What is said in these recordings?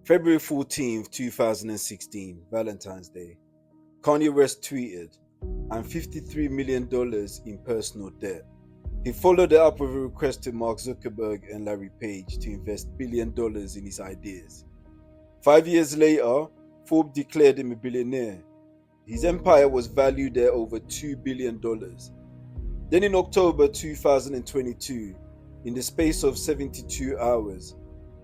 February 14th, 2016, Valentine's Day. Kanye West tweeted, "I'm $53 million in personal debt." He followed it up with a request to Mark Zuckerberg and Larry Page to invest $1 billion in his ideas. 5 years later, Forbes declared him a billionaire. His empire was valued at over $2 billion. Then in October 2022, in the space of 72 hours,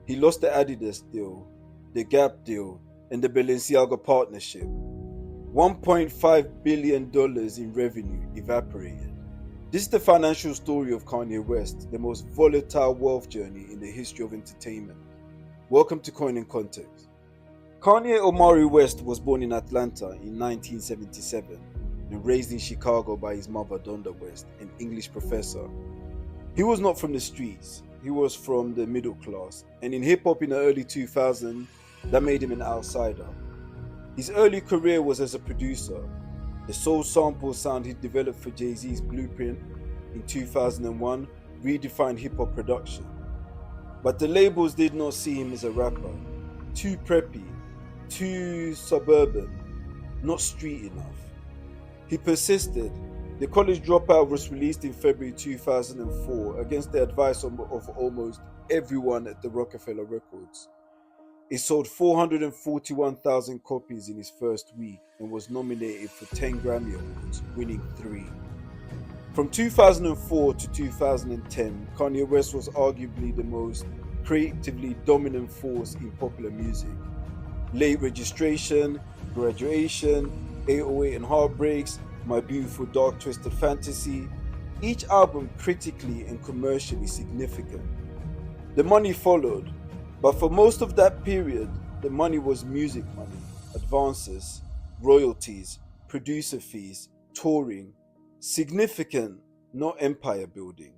he lost the Adidas deal, the Gap deal, and the Balenciaga partnership. $1.5 billion in revenue evaporated. This is the financial story of Kanye West, the most volatile wealth journey in the history of entertainment. Welcome to Coin in Context. Kanye Omari West was born in Atlanta in 1977 and raised in Chicago by his mother Donda West, an English professor. He was not from the streets, he was from the middle class, and in hip-hop in the early 2000s, that made him an outsider. His early career was as a producer. The soul sample sound he developed for Jay-Z's Blueprint in 2001 redefined hip-hop production. But the labels did not see him as a rapper. Too preppy, too suburban, not street enough. He persisted. The College Dropout was released in February 2004 against the advice of almost everyone at the Rockefeller Records. It sold 441,000 copies in its first week and was nominated for 10 Grammy Awards, winning 3. From 2004 to 2010, Kanye West was arguably the most creatively dominant force in popular music. Late Registration, Graduation, 808 and Heartbreaks, My Beautiful Dark Twisted Fantasy, each album critically and commercially significant. The money followed, but for most of that period, the money was music money, advances, royalties, producer fees, touring, significant, not empire building.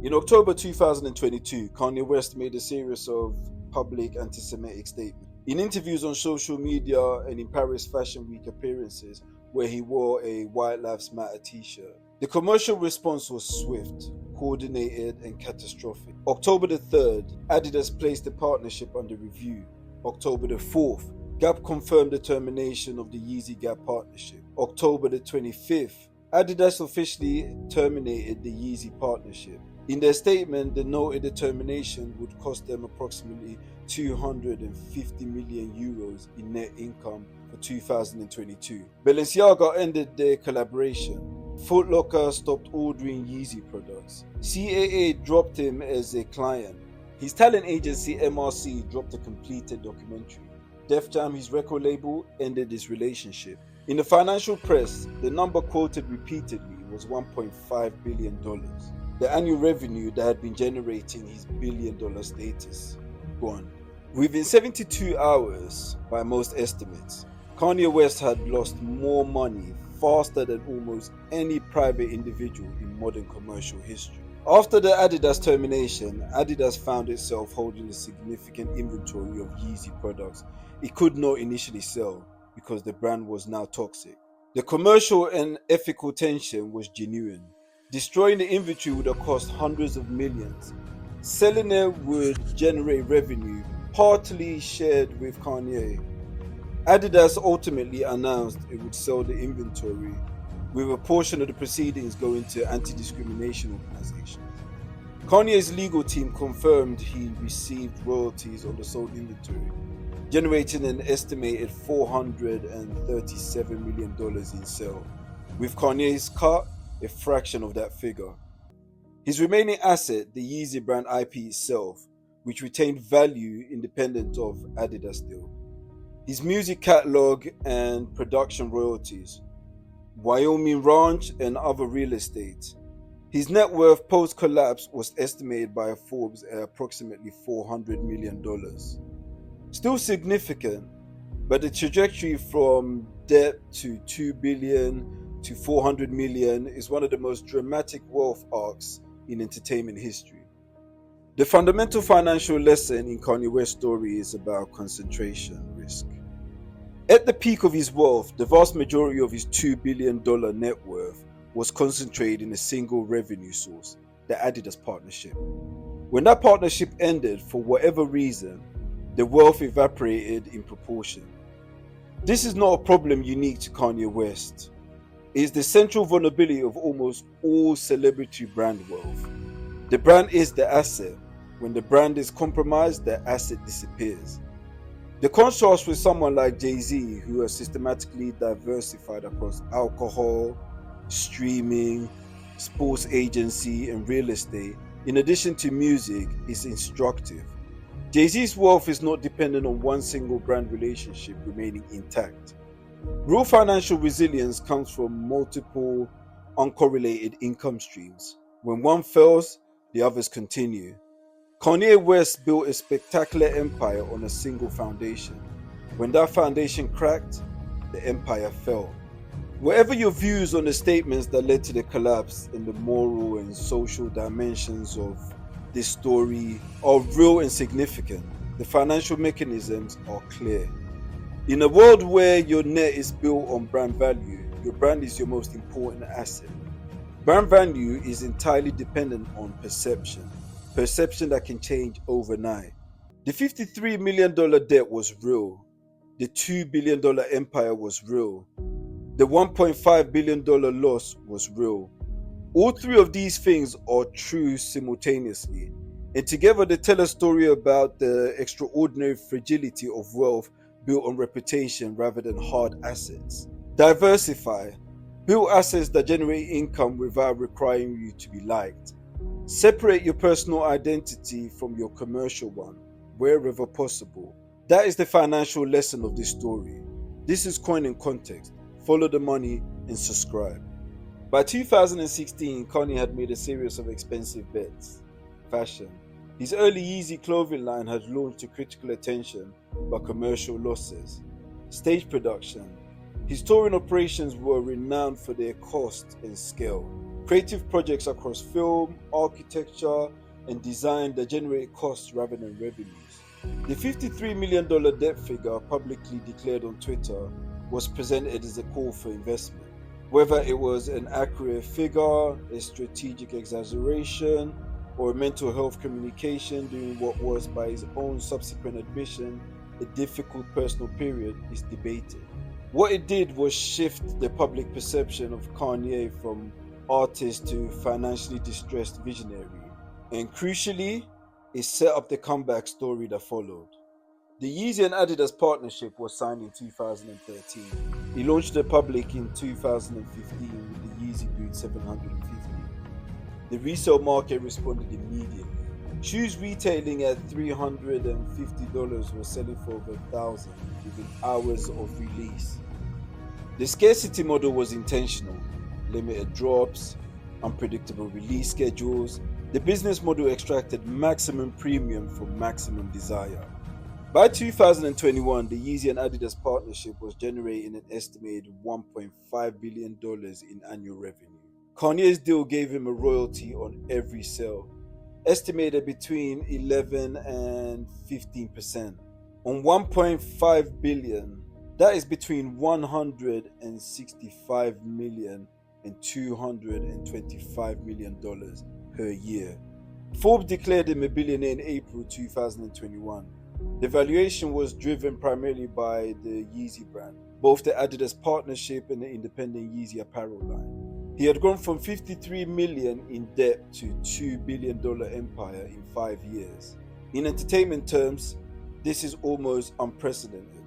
In October 2022, Kanye West made a series of public anti-Semitic statements. In interviews on social media and in Paris Fashion Week appearances where he wore a White Lives Matter t-shirt. The commercial response was swift, coordinated and catastrophic. October the 3rd, Adidas placed the partnership under review. October the 4th, Gap confirmed the termination of the Yeezy Gap partnership. October the 25th, Adidas officially terminated the Yeezy partnership. In their statement, they noted the termination would cost them approximately 250 million euros in net income for 2022. Balenciaga ended their collaboration. Foot Locker stopped ordering Yeezy products. CAA dropped him as a client. His talent agency MRC dropped a completed documentary. Def Jam, his record label, ended this relationship. In the financial press, the number quoted repeatedly was $1.5 billion, the annual revenue that had been generating his billion-dollar status. Gone. Within 72 hours, by most estimates, Kanye West had lost more money faster than almost any private individual in modern commercial history. After the Adidas termination, Adidas found itself holding a significant inventory of Yeezy products it could not initially sell because the brand was now toxic. The commercial and ethical tension was genuine. Destroying the inventory would have cost hundreds of millions. Selling it would generate revenue, partly shared with Kanye. Adidas ultimately announced it would sell the inventory, with a portion of the proceedings going to anti-discrimination organizations. Kanye's legal team confirmed he received royalties on the sold inventory, generating an estimated $437 million in sale, with Kanye's cut a fraction of that figure. His remaining asset, the Yeezy brand IP itself, which retained value independent of Adidas deal. His music catalog and production royalties, Wyoming ranch and other real estate. His net worth post-collapse was estimated by Forbes at approximately $400 million. Still significant, but the trajectory from debt to $2 billion to $400 million is one of the most dramatic wealth arcs in entertainment history. The fundamental financial lesson in Kanye West's story is about concentration risk. At the peak of his wealth, the vast majority of his $2 billion net worth was concentrated in a single revenue source, the Adidas partnership. When that partnership ended, for whatever reason, the wealth evaporated in proportion. This is not a problem unique to Kanye West. It is the central vulnerability of almost all celebrity brand wealth. The brand is the asset. When the brand is compromised, the asset disappears. The contrast with someone like Jay-Z, who has systematically diversified across alcohol, streaming, sports agency, and real estate, in addition to music, is instructive. Jay-Z's wealth is not dependent on one single brand relationship remaining intact. Real financial resilience comes from multiple uncorrelated income streams. When one fails, the others continue. Kanye West built a spectacular empire on a single foundation. When that foundation cracked, the empire fell. Whatever your views on the statements that led to the collapse and the moral and social dimensions of this story are real and significant, the financial mechanisms are clear. In a world where your net is built on brand value, your brand is your most important asset. Brand value is entirely dependent on perception that can change overnight. The $53 million debt was real. The $2 billion empire was real. The $1.5 billion loss was real. All three of these things are true simultaneously, and together they tell a story about the extraordinary fragility of wealth built on reputation rather than hard assets. Diversify. Build assets that generate income without requiring you to be liked. Separate your personal identity from your commercial one, wherever possible. That is the financial lesson of this story. This is Coin in Context. Follow the money and subscribe. By 2016, Kanye had made a series of expensive bets. Fashion. His early Yeezy clothing line had launched to critical attention but commercial losses. Stage production. His touring operations were renowned for their cost and scale. Creative projects across film, architecture, and design that generate costs rather than revenues. The $53 million debt figure publicly declared on Twitter was presented as a call for investment. Whether it was an accurate figure, a strategic exaggeration, or a mental health communication during what was, by his own subsequent admission, a difficult personal period is debated. What it did was shift the public perception of Kanye from artist to financially distressed visionary. And crucially, it set up the comeback story that followed. The Yeezy and Adidas partnership was signed in 2013. He launched the public in 2015 with the Yeezy Boot 750. The resale market responded immediately. Shoes retailing at $350 were selling for over $1,000 within hours of release. The scarcity model was intentional. Limited drops, unpredictable release schedules. The business model extracted maximum premium from maximum desire. By 2021, the Yeezy and Adidas partnership was generating an estimated $1.5 billion in annual revenue. Kanye's deal gave him a royalty on every sale, estimated between 11 and 15%. On 1.5 billion, that is between 165 million and $225 million per year. Forbes declared him a billionaire in April 2021. The valuation was driven primarily by the Yeezy brand, both the Adidas partnership and the independent Yeezy apparel line. He had gone from $53 million in debt to $2 billion empire in 5 years. In entertainment terms, this is almost unprecedented.